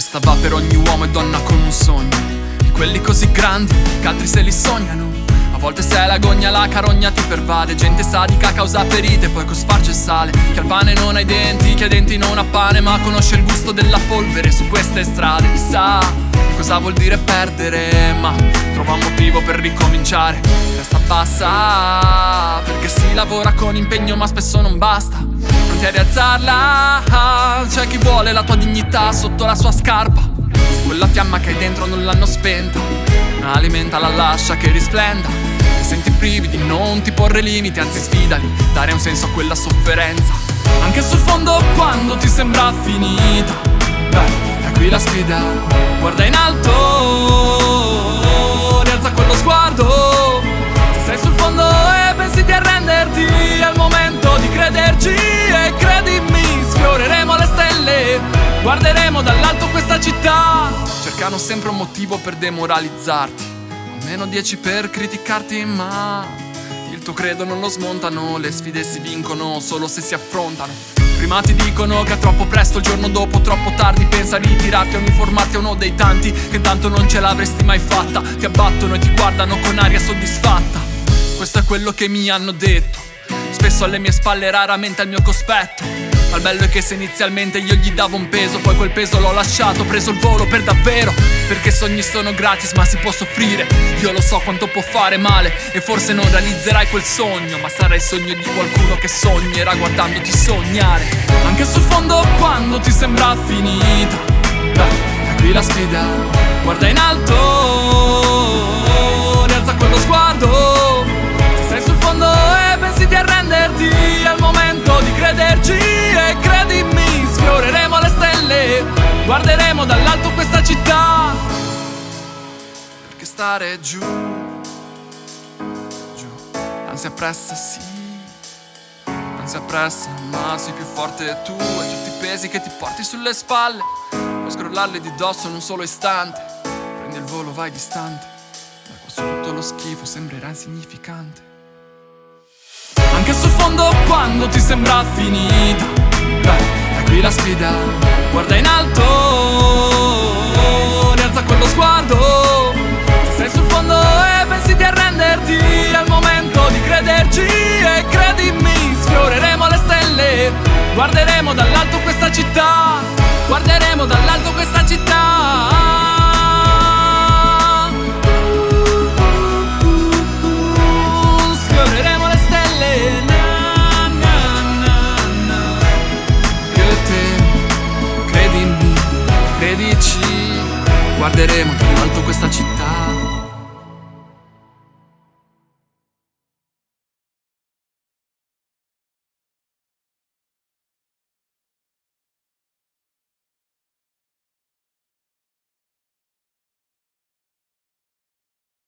questa va per ogni uomo e donna con un sogno, di quelli così grandi che altri se li sognano. A volte sei l'agonia, la carogna ti pervade, gente sadica causa ferite, poi cosparge sale. Che al pane non ha i denti, che ai denti non ha pane, ma conosce il gusto della polvere su queste strade. Chissà cosa vuol dire perdere, ma trova un motivo per ricominciare. Testa bassa, perché si lavora con impegno ma spesso non basta. Pronti a rialzarla, c'è chi vuole la tua dignità sotto la sua scarpa. Se quella fiamma che hai dentro non l'hanno spenta, alimentala, lascia che risplenda. Se senti brividi non ti porre limiti, anzi sfidali, dare un senso a quella sofferenza. Anche sul fondo quando ti sembra finita, beh, è qui la sfida. Guarda in alto, rialza quello sguardo. Se sei sul fondo e pensi di arrenderti, è il momento di crederci. E credimi, sfioreremo le stelle, guarderemo dall'alto questa città. Cercano sempre un motivo per demoralizzarti, almeno 10 per criticarti, ma il tuo credo non lo smontano. Le sfide si vincono solo se si affrontano. Prima ti dicono che è troppo presto, il giorno dopo troppo tardi. Pensa a ritirarti o uniformarti a uno dei tanti che intanto non ce l'avresti mai fatta. Ti abbattono e ti guardano con aria soddisfatta. Questo è quello che mi hanno detto, spesso alle mie spalle, raramente al mio cospetto. Ma il bello è che se inizialmente io gli davo un peso, poi quel peso l'ho lasciato, ho preso il volo per davvero. Perché sogni sono gratis ma si può soffrire. Io lo so quanto può fare male e forse non realizzerai quel sogno, ma sarà il sogno di qualcuno che sognerà guardandoti sognare. Anche sul fondo quando ti sembra finita, beh, è qui la sfida. Guarda in alto, rialza quello sguardo. Se sei sul fondo e pensi di arrenderti, è il momento di crederci. E credimi, sfioreremo le stelle, guarderemo dall'alto questa città. Perché stare giù, l'ansia pressa sì, l'ansia pressa, ma sei più forte tu. E tutti i pesi che ti porti sulle spalle puoi scrollarli di dosso in un solo istante. Prendi il volo, vai distante, da qua su tutto lo schifo sembrerà insignificante. Anche sul fondo quando ti sembra finita, beh, è qui la sfida. Guarda in alto, rialza quello sguardo. Se sei sul fondo e pensi di arrenderti, è il momento di crederci. E credimi, sfioreremo le stelle, guarderemo dall'alto questa città. Guarderemo dall'alto questa città. Credici, guarderemo dall'alto questa città.